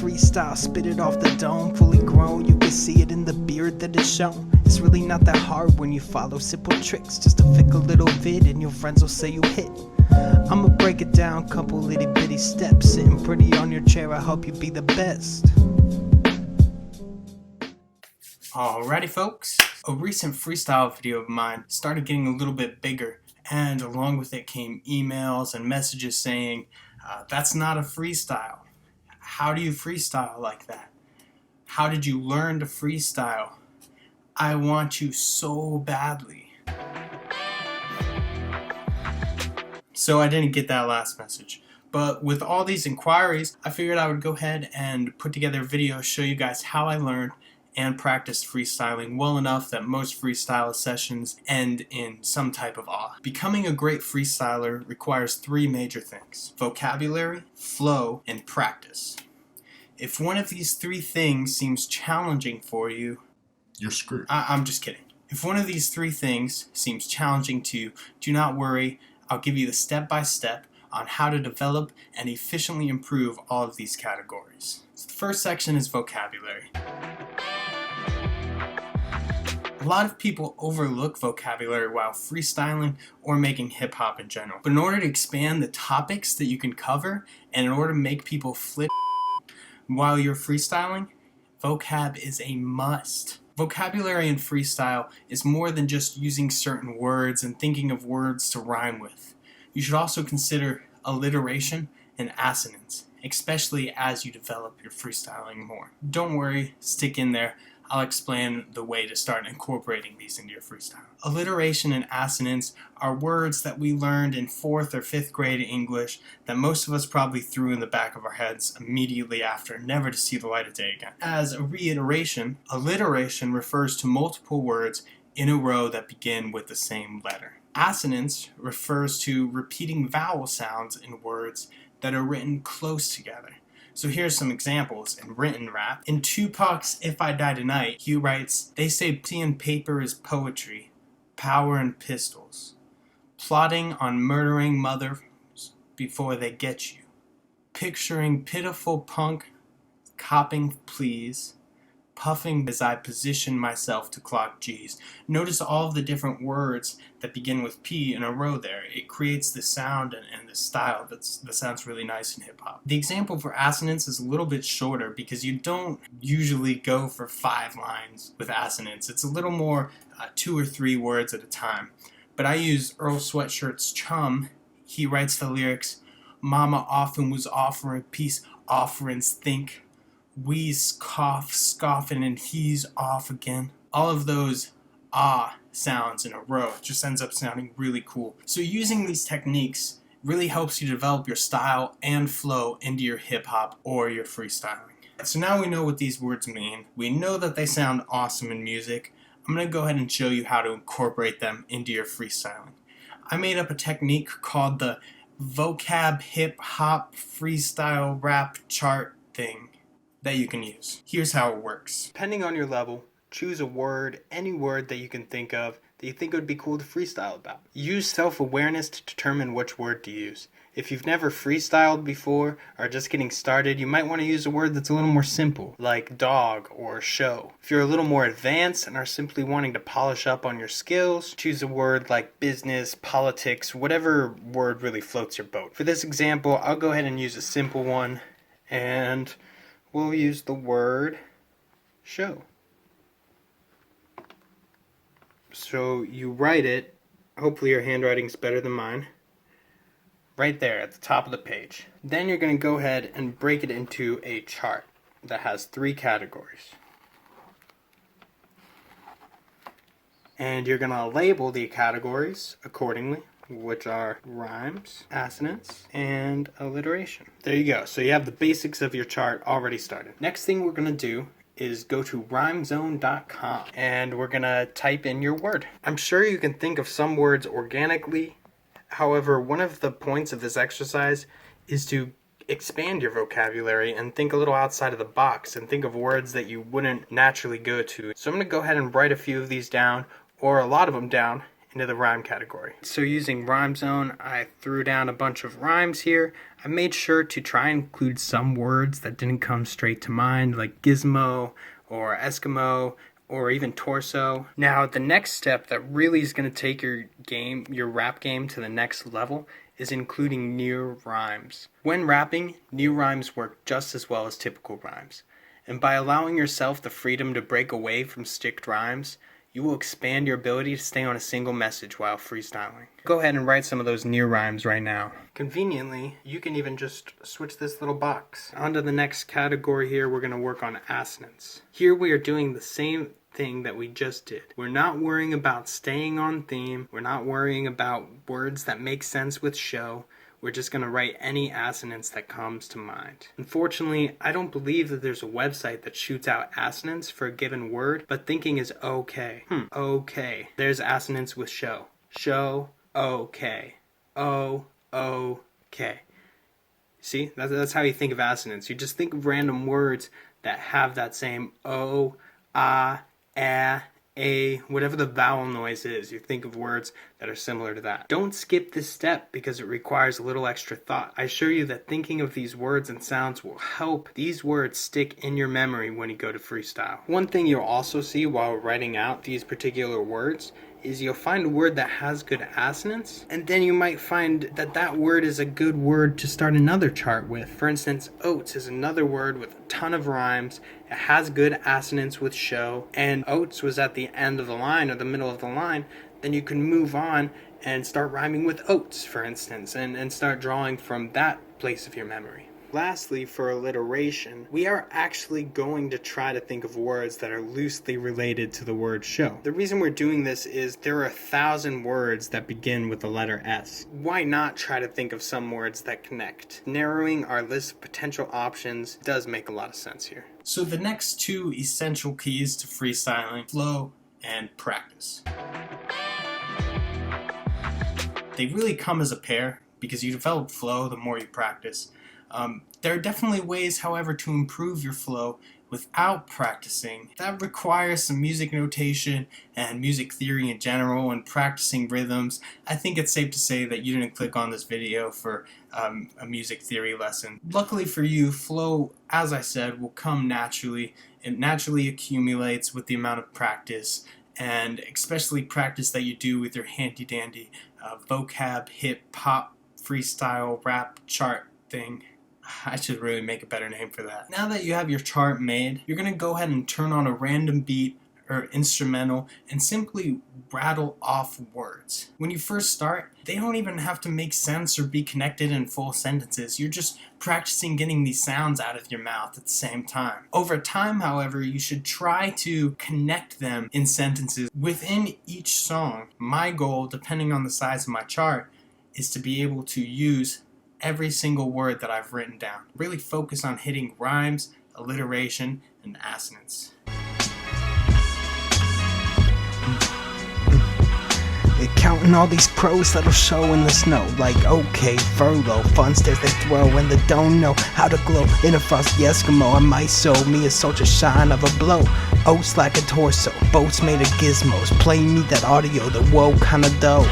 freestyle, spit it off the dome, fully grown. You can see it in the beard that is shown. It's really not that hard when you follow simple tricks. Just a fickle little vid and your friends will say you hit. I'ma break it down, couple itty bitty steps. Sitting pretty on your chair, I hope you be the best. Alrighty folks, a recent freestyle video of mine started getting a little bit bigger, and along with it came emails and messages saying, that's not a freestyle. How do you freestyle like that? How did you learn to freestyle? I want you so badly. So I didn't get that last message. But with all these inquiries, I figured I would go ahead and put together a video, show you guys how I learned and practiced freestyling well enough that most freestyle sessions end in some type of awe. Becoming a great freestyler requires three major things: vocabulary, flow, and practice. If one of these three things seems challenging for you, you're screwed. I'm just kidding. If one of these three things seems challenging to you, do not worry. I'll give you the step-by-step on how to develop and efficiently improve all of these categories. So the first section is vocabulary. A lot of people overlook vocabulary while freestyling or making hip-hop in general. But in order to expand the topics that you can cover, and in order to make people flip while you're freestyling, vocab is a must. Vocabulary in freestyle is more than just using certain words and thinking of words to rhyme with. You should also consider alliteration and assonance, especially as you develop your freestyling more. Don't worry, stick in there. I'll explain the way to start incorporating these into your freestyle. Alliteration and assonance are words that we learned in 4th or 5th grade English that most of us probably threw in the back of our heads immediately after, never to see the light of day again. As a reiteration, alliteration refers to multiple words in a row that begin with the same letter. Assonance refers to repeating vowel sounds in words that are written close together. So here's some examples in written rap. In Tupac's If I Die Tonight, he writes, "They say tea and paper is poetry, power and pistols, plotting on murdering mothers before they get you, picturing pitiful punk, copping please, puffing as I position myself to clock G's." Notice all of the different words that begin with P in a row there. It creates the sound and the style that sounds really nice in hip-hop. The example for assonance is a little bit shorter because you don't usually go for 5 lines with assonance. It's a little more 2 or 3 words at a time. But I use Earl Sweatshirt's Chum. He writes the lyrics, "Mama often was offering peace offerings, think. We's cough, scoffing, and he's off again." All of those sounds in a row. It just ends up sounding really cool. So using these techniques really helps you develop your style and flow into your hip-hop or your freestyling. So now we know what these words mean. We know that they sound awesome in music. I'm going to go ahead and show you how to incorporate them into your freestyling. I made up a technique called the vocab hip-hop freestyle rap chart thing that you can use. Here's how it works. Depending on your level, choose a word, any word that you can think of that you think would be cool to freestyle about. Use self-awareness to determine which word to use. If you've never freestyled before or just getting started, you might want to use a word that's a little more simple, like dog or show. If you're a little more advanced and are simply wanting to polish up on your skills, choose a word like business, politics, whatever word really floats your boat. For this example, I'll go ahead and use a simple one, and we'll use the word show. So you write it, hopefully your handwriting's better than mine, right there at the top of the page. Then you're going to go ahead and break it into a chart that has 3 categories. And you're going to label the categories accordingly, which are rhymes, assonance, and alliteration. There you go. So you have the basics of your chart already started. Next thing we're going to do is go to rhymezone.com and we're going to type in your word. I'm sure you can think of some words organically. However, one of the points of this exercise is to expand your vocabulary and think a little outside of the box and think of words that you wouldn't naturally go to. So I'm going to go ahead and write a few of these down, or a lot of them down, into the rhyme category. So using Rhyme Zone, I threw down a bunch of rhymes here. I made sure to try and include some words that didn't come straight to mind, like gizmo or Eskimo or even torso. Now, the next step that really is going to take your rap game to the next level is including new rhymes. When rapping, new rhymes work just as well as typical rhymes. And by allowing yourself the freedom to break away from strict rhymes, you will expand your ability to stay on a single message while freestyling. Go ahead and write some of those new rhymes right now. Conveniently, you can even just switch this little box. On to the next category here, we're going to work on assonance. Here we are doing the same thing that we just did. We're not worrying about staying on theme. We're not worrying about words that make sense with show. We're just going to write any assonance that comes to mind. Unfortunately, I don't believe that there's a website that shoots out assonance for a given word, but thinking is okay. Okay. There's assonance with show. Show, okay. Oh, okay. See? That's how you think of assonance. You just think of random words that have that same o, a, whatever the vowel noise is. You think of words that are similar to that. Don't skip this step because it requires a little extra thought. I assure you that thinking of these words and sounds will help these words stick in your memory when you go to freestyle. One thing you'll also see while writing out these particular words is you'll find a word that has good assonance, and then you might find that that word is a good word to start another chart with. For instance, oats is another word with a ton of rhymes. It has good assonance with show, and oats was at the end of the line or the middle of the line. Then you can move on and start rhyming with oats, for instance, and start drawing from that place of your memory. Lastly, for alliteration, we are actually going to try to think of words that are loosely related to the word show. The reason we're doing this is there are 1,000 words that begin with the letter S. Why not try to think of some words that connect? Narrowing our list of potential options does make a lot of sense here. So the next two essential keys to freestyling, flow and practice. They really come as a pair because you develop flow the more you practice. There are definitely ways, however, to improve your flow without practicing. That requires some music notation and music theory in general and practicing rhythms. I think it's safe to say that you didn't click on this video for a music theory lesson. Luckily for you, flow, as I said, will come naturally. It naturally accumulates with the amount of practice, and especially practice that you do with your handy-dandy vocab, hip-hop, freestyle, rap chart thing. I should really make a better name for that. Now that you have your chart made, you're going to go ahead and turn on a random beat or instrumental and simply rattle off words. When you first start, they don't even have to make sense or be connected in full sentences. You're just practicing getting these sounds out of your mouth at the same time. Over time, however, you should try to connect them in sentences within each song. My goal, depending on the size of my chart, is to be able to use every single word that I've written down. Really focus on hitting rhymes, alliteration, and assonance. Counting all these pros that'll show in the snow. Like, okay, furlough, fun stares they throw, and they don't know how to glow. In a frosty Eskimo, I might show me a soldier shine of a blow. Oats like a torso, boats made of gizmos. Play me that audio, the whoa kinda dope.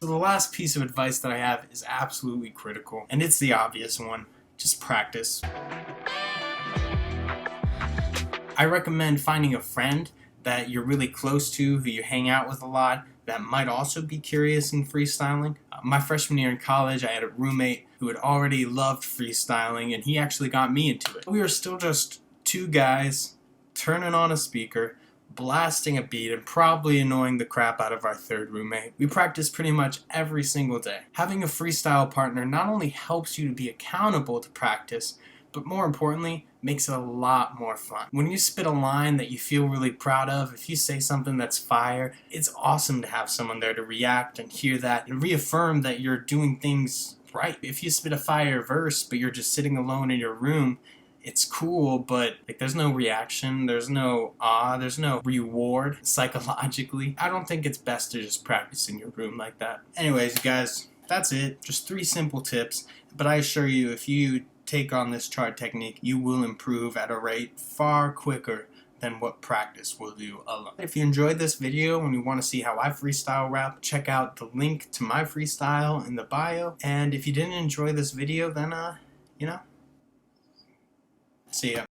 So the last piece of advice that I have is absolutely critical, and it's the obvious one. Just practice. I recommend finding a friend that you're really close to, who you hang out with a lot, that might also be curious in freestyling. My freshman year in college, I had a roommate who had already loved freestyling, and he actually got me into it. We were still just two guys turning on a speaker, blasting a beat, and probably annoying the crap out of our third roommate. We practiced pretty much every single day. Having a freestyle partner not only helps you to be accountable to practice, but more importantly, makes it a lot more fun. When you spit a line that you feel really proud of, if you say something that's fire, it's awesome to have someone there to react and hear that and reaffirm that you're doing things right. If you spit a fire verse, but you're just sitting alone in your room, it's cool, but there's no reaction, there's no there's no reward psychologically. I don't think it's best to just practice in your room like that. Anyways, guys, that's it. Just 3 simple tips, but I assure you, if you take on this chart technique, you will improve at a rate far quicker than what practice will do alone. If you enjoyed this video and you want to see how I freestyle rap, check out the link to my freestyle in the bio. And if you didn't enjoy this video, then, see ya.